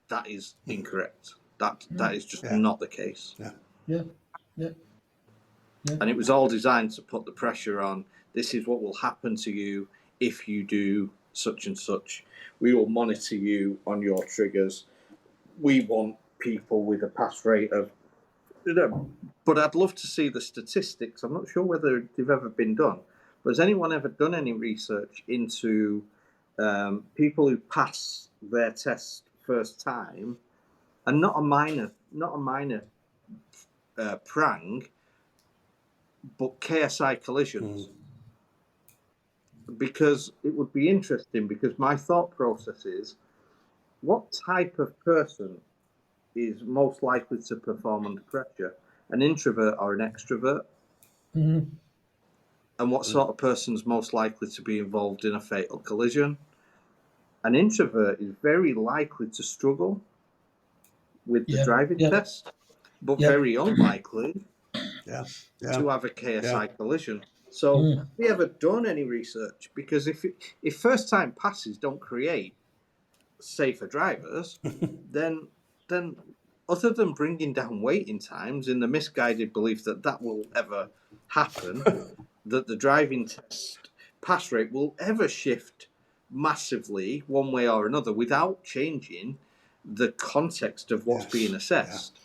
that is incorrect. That is just not the case. Yeah. And it was all designed to put the pressure on. This is what will happen to you if you do such and such. We will monitor you on your triggers. We want people with a pass rate of, but I'd love to see the statistics. I'm not sure whether they've ever been done. But has anyone ever done any research into people who pass their test first time, and not a minor prang, but KSI collisions? Because it would be interesting, because my thought process is, what type of person is most likely to perform under pressure? An introvert or an extrovert? Mm-hmm. And what sort of person's most likely to be involved in a fatal collision? An introvert is very likely to struggle with the driving test, but very unlikely to have a KSI collision. So have we ever done any research? Because if first-time passes don't create safer drivers, then other than bringing down waiting times in the misguided belief that will ever happen, that the driving test pass rate will ever shift massively one way or another without changing the context of what's being assessed.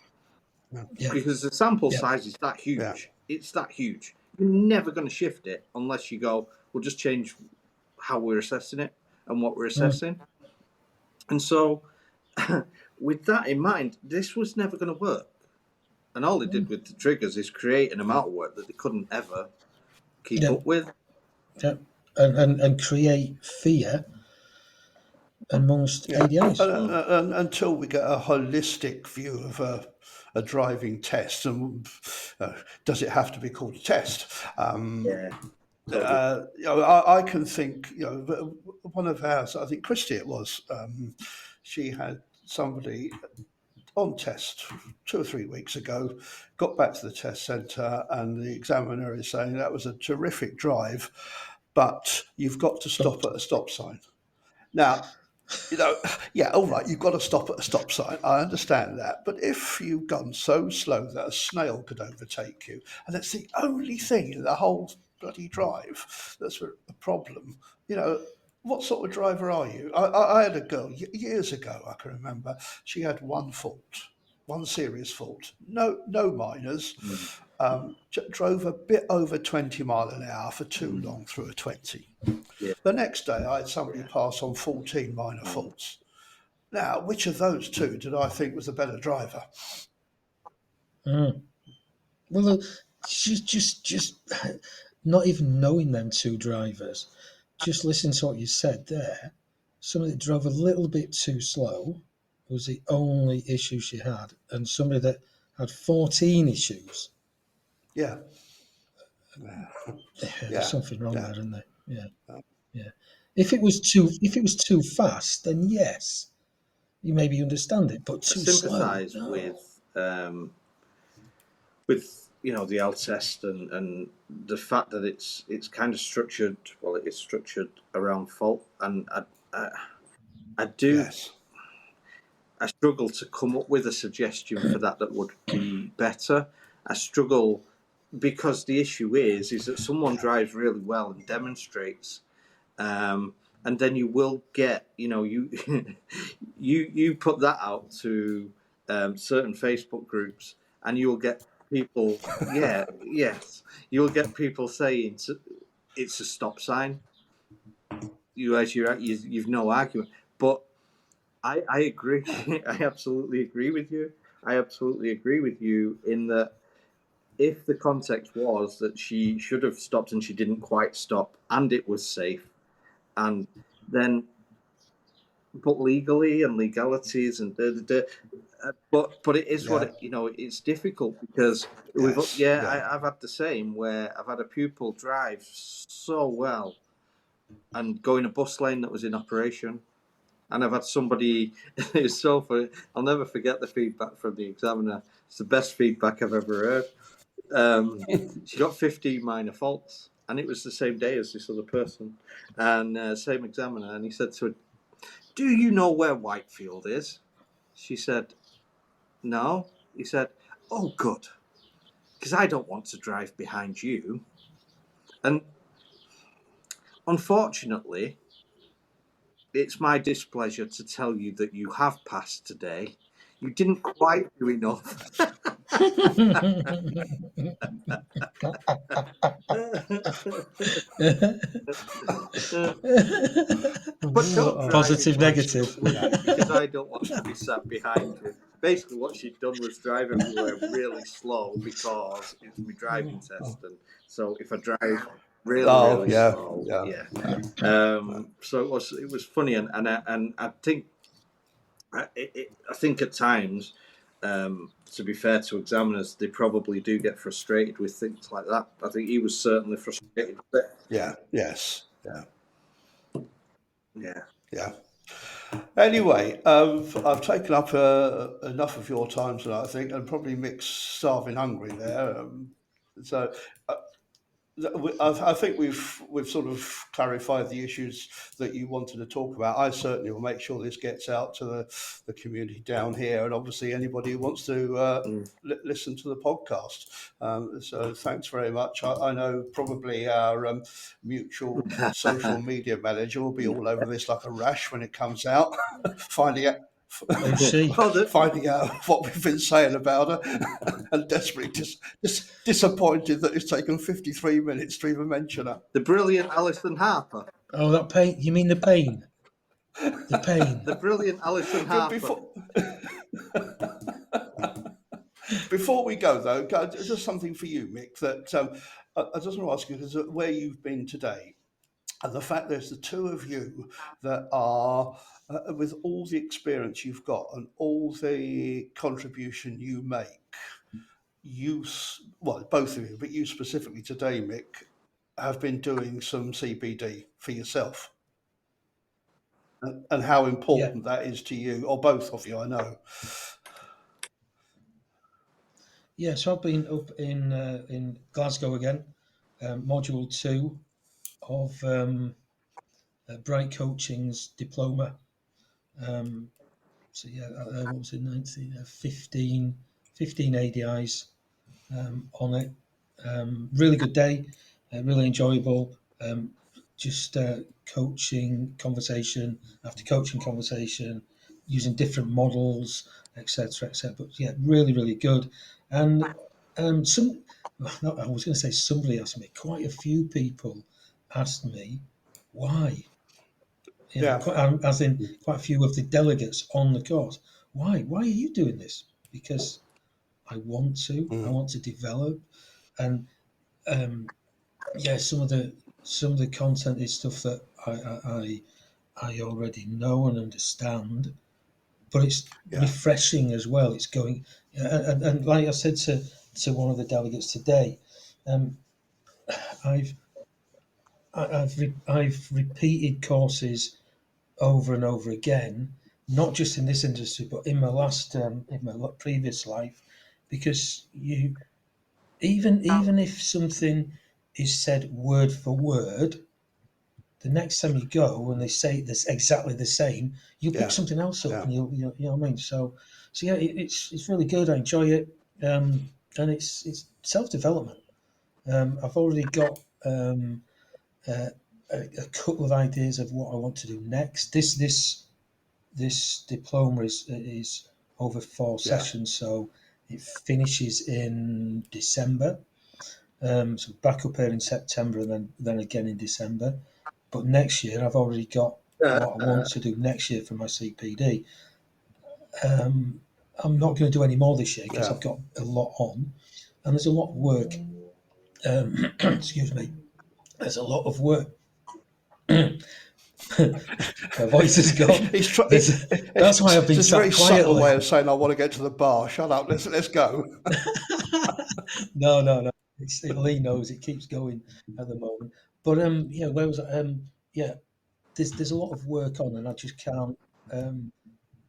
Because the sample size is that huge. It's that huge. You're never going to shift it unless you go, we'll just change how we're assessing it and what we're assessing. And so with that in mind, this was never going to work. And all they did with the triggers is create an amount of work that they couldn't ever keep up with. Yeah. And create fear amongst ADIs. Until we get a holistic view of a driving test, and does it have to be called a test? I can think, one of ours, I think Christy it was, she had somebody on test 2 or 3 weeks ago, got back to the test centre, and the examiner is saying that was a terrific drive, but you've got to stop at a stop sign. Now, all right, you've got to stop at a stop sign. I understand that. But if you've gone so slow that a snail could overtake you, and that's the only thing in the whole bloody drive that's a problem, what sort of driver are you? I had a girl years ago, I can remember, she had one fault, one serious fault, no minors, drove a bit over 20 mile an hour for too long through a 20. The next day I had somebody pass on 14 minor faults. Now, which of those two did I think was the better driver? Well, just not even knowing them two drivers, just listen to what you said there. Somebody that drove a little bit too slow was the only issue she had, and somebody that had 14 issues. Yeah. There's something wrong there, isn't there? Yeah. If it was too fast, then yes. you maybe understand it, but too slow. sympathise No. with the L test and the fact that it's kind of structured. Well, it is structured around fault, and I do. Yes. I struggle to come up with a suggestion for that would be better. I struggle because the issue is that someone drives really well and demonstrates, and then you will get, you you put that out to certain Facebook groups, and you'll get people, you'll get people saying it's a stop sign. You've no argument, but I agree. I absolutely agree with you. In that if the context was that she should have stopped and she didn't quite stop and it was safe, and then, but legally and legalities and but it is what it's difficult because I've had the same where I've had a pupil drive so well and go in a bus lane that was in operation. And I've had somebody, it's so funny, I'll never forget the feedback from the examiner. It's the best feedback I've ever heard. She got 15 minor faults, and it was the same day as this other person, and same examiner. And he said to her, "Do you know where Whitefield is?" She said, "No." He said, "Oh, good, because I don't want to drive behind you." And unfortunately, it's my displeasure to tell you that you have passed today. You didn't quite do enough. But don't drive Positive, in negative. because I don't want to be sat behind you. Basically, what she'd done was drive everywhere really slow because it's my driving test, and so if I drive really slow, so it was funny, and I think I think at times, to be fair to examiners, they probably do get frustrated with things like that. I think he was certainly frustrated. Yeah. Anyway, I've taken up enough of your time tonight, I think, and probably Mick's starving hungry there. So I think we've sort of clarified the issues that you wanted to talk about. I certainly will make sure this gets out to the community down here, and obviously anybody who wants to listen to the podcast. So thanks very much. I know probably our mutual social media manager will be all over this like a rash when it comes out, finding out. Finding out what we've been saying about her, and desperately disappointed that it's taken 53 minutes to even mention her. The brilliant Alison Harper. Oh, that pain! You mean the pain? The pain. The brilliant Alison Harper. Before we go, though, just something for you, Mick. That I just want to ask you because where you've been today. And the fact there's the two of you that are, with all the experience you've got and all the contribution you make, both of you, but you specifically today, Mick, have been doing some CPD for yourself. And how important that is to you, or both of you, I know. Yeah, so I've been up in Glasgow again, module 2 of Bright Coaching's diploma. So yeah, what was it, 15 ADIs on it. Really good day, really enjoyable. Just coaching conversation after coaching conversation, using different models, etc., etc. But yeah, really good. And I was going to say somebody asked me. Quite a few people asked me why. As in quite a few of the delegates on the course. Why are you doing this? Because I want to. I want to develop, and some of the content is stuff that I already know and understand, but it's refreshing as well. It's going, and like I said to one of the delegates today, I've repeated courses over and over again not just in this industry, but in my previous life, because even if something is said word for word, the next time you go and they say this exactly the same, you pick something else up, and you know what I mean. So yeah, it's really good. I enjoy it, and it's self development. I've already got a couple of ideas of what I want to do next. This diploma is over 4 sessions, so it finishes in December. So back up here in September, and then again in December. But next year, I've already got what I want to do next year for my CPD. I'm not going to do any more this year because I've got a lot on, and there's a lot of work. Excuse me. There's a lot of work. My voice is gone. That's why I've been It's a very sat subtle quietly. way of saying I want to get to the bar. Shut up. Let's go. No. Lee knows it keeps going at the moment. But yeah, where was I? Yeah, there's a lot of work on, and I just can't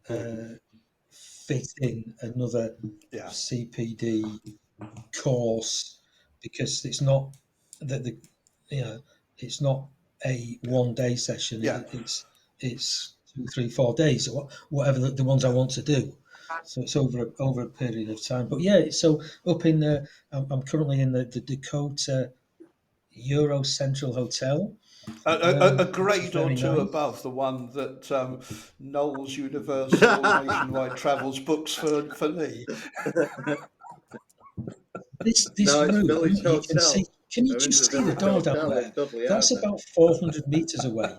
fit in another CPD course because it's not that the it's not a 1 day session. It's 2, 3, 4 days or whatever the ones I want to do. So it's over a period of time. But yeah, so up in I'm currently in the Dakota Euro Central Hotel. A grade or two nice. above the one that Knowles Universal Nationwide Travels books for Lee. This No, it's room, Village you can see. Hotel. Can you I'm in just the see the Village door down Hotel there? in Dudley That's Harbour. about 400 meters away.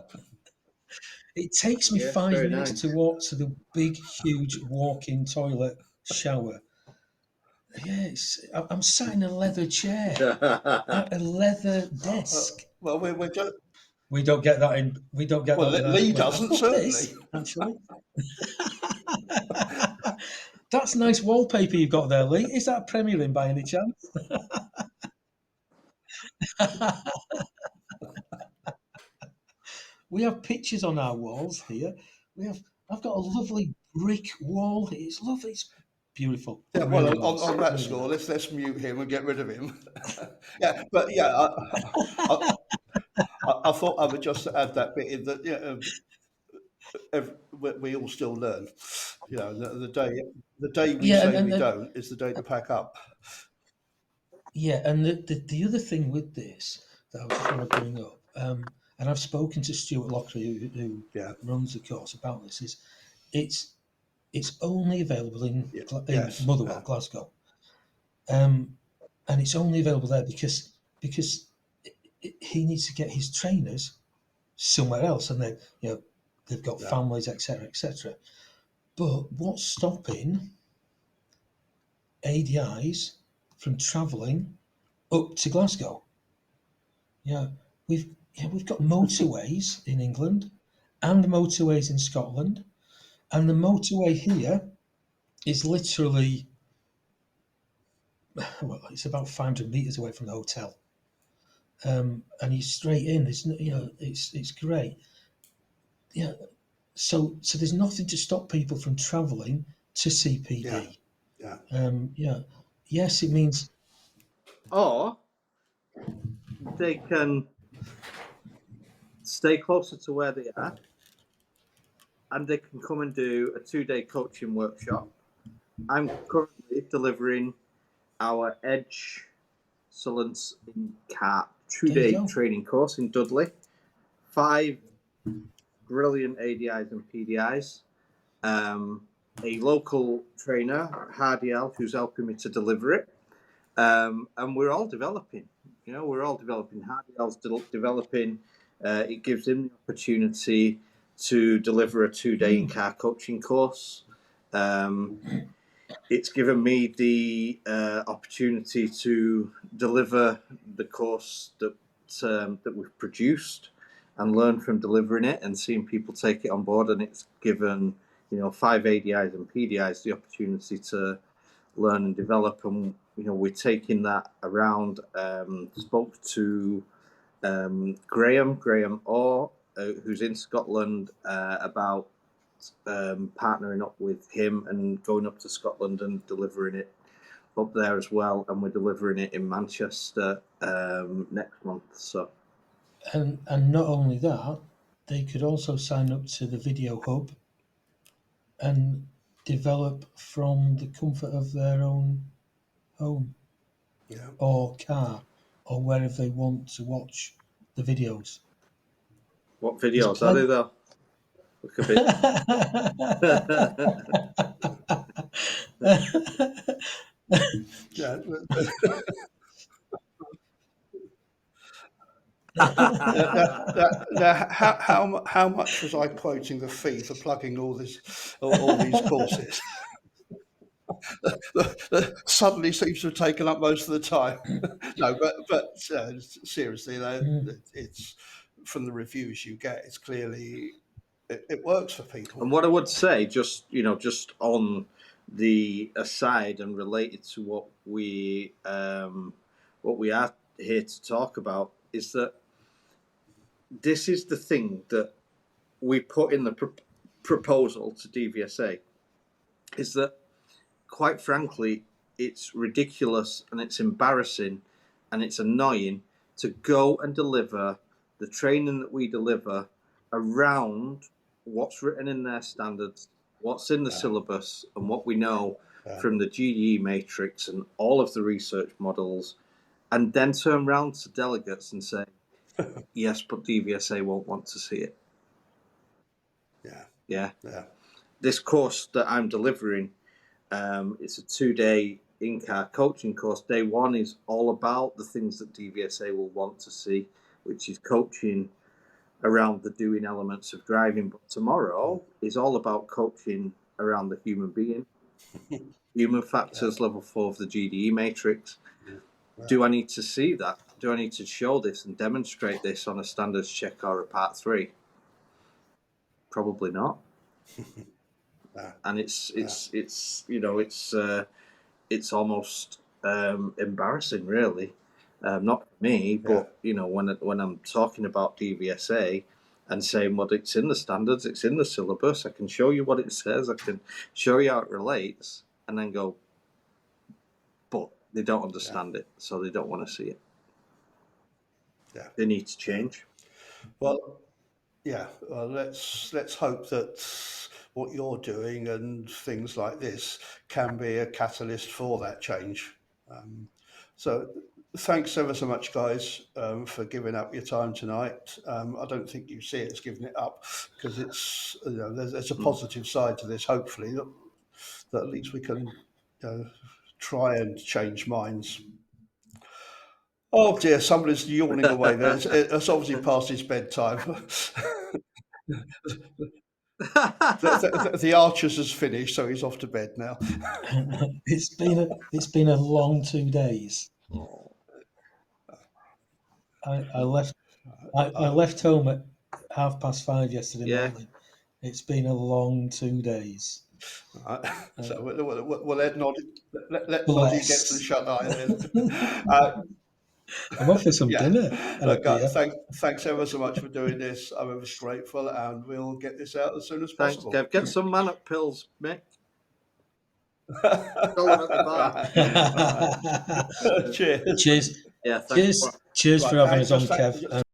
It takes me Yes, 5 very minutes nice. to walk to the big, huge walk-in toilet shower. Yes, I'm sat in a leather chair at a leather desk. Well, we're just. We don't get that in. We don't get Well, that in Lee Well, doesn't, I've got this certainly. actually. That's nice wallpaper you've got there, Lee. Is that Premier Inn by any chance? We have pictures on our walls here. I've got a lovely brick wall. It's lovely. It's beautiful. Yeah, Really well, nice. on that Really score, nice. let's mute him and get rid of him. Yeah, but yeah, I, I thought I would just add that bit in that we all still learn. You know, the day we Yeah, say we don't is the day to pack up. yeah, and the other thing with this that I just want to bring up, and I've spoken to Stuart Lockery, who runs the course, about this, is it's only available in Motherwell, Glasgow, and it's only available there because he needs to get his trainers somewhere else, and they've got families, etc., etc. But what's stopping ADIs from travelling up to Glasgow? Yeah, we've got motorways in England and motorways in Scotland, and the motorway here is literally it's about 500 meters away from the hotel, and you're straight in. It's great. Yeah, so there's nothing to stop people from travelling to CPD. Yes, it means. Or they can stay closer to where they are, and they can come and do a 2-day coaching workshop. I'm currently delivering our Edge Excellence in Car 2-day training course in Dudley. 5 brilliant ADIs and PDIs. A local trainer, Hardiel, who's helping me to deliver it. And we're all developing. We're all developing. Hardiel's developing. It gives him the opportunity to deliver a 2-day in-car coaching course. It's given me the opportunity to deliver the course that we've produced and learn from delivering it and seeing people take it on board. And it's given 5 ADIs and PDIs the opportunity to learn and develop. And we're taking that around. Spoke to Graham Orr, who's in Scotland, about partnering up with him and going up to Scotland and delivering it up there as well, and we're delivering it in Manchester next month. So, and not only that, they could also sign up to the video hub and develop from the comfort of their own home Yeah. or car or wherever they want to watch the videos. what videos are they though? Look a bit. Yeah. How much was I quoting the fee for plugging all these courses? Suddenly seems to have taken up most of the time. No, but seriously, it's from the reviews you get, it's clearly it works for people. And what I would say, just on the aside and related to what we are here to talk about, is that this is the thing that we put in the proposal to DVSA, is that, quite frankly, it's ridiculous and it's embarrassing and it's annoying to go and deliver the training that we deliver around what's written in their standards, what's in the syllabus, and what we know from the GDE Matrix and all of the research models, and then turn around to delegates and say, yes, but DVSA won't want to see it. Yeah. This course that I'm delivering, it's a 2-day in-car coaching course. Day one is all about the things that DVSA will want to see, which is coaching around the doing elements of driving. But tomorrow is all about coaching around the human being, human factors, level 4 of the GDE Matrix. Do I need to see that? Do I need to show this and demonstrate this on a standards check or a part 3? Probably not. And it's almost embarrassing, really. Not for me, but when I'm talking about DVSA and saying, well, it's in the standards, it's in the syllabus, I can show you what it says, I can show you how it relates, and then go, but they don't understand it, so they don't want to see it. They need to change. Well, let's hope that what you're doing and things like this can be a catalyst for that change. So thanks ever so much, guys, for giving up your time tonight. I don't think you see it as giving it up, because it's there's a positive side to this. Hopefully, that at least we can try and change minds. Oh dear, somebody's yawning away there. It's obviously past his bedtime. The Archers has finished, so he's off to bed now. It's been a long 2 days. I left home at 5:30 yesterday morning. It's been a long 2 days. So we'll let Noddy get some shut eye then. I'm off for some dinner. Look, thanks ever so much for doing this. I'm ever so grateful, and we'll get this out as soon as possible. Thanks, Kev. Get some man-up pills, Mick. Cheers. Cheers. Yeah, Cheers for having us on, Kev.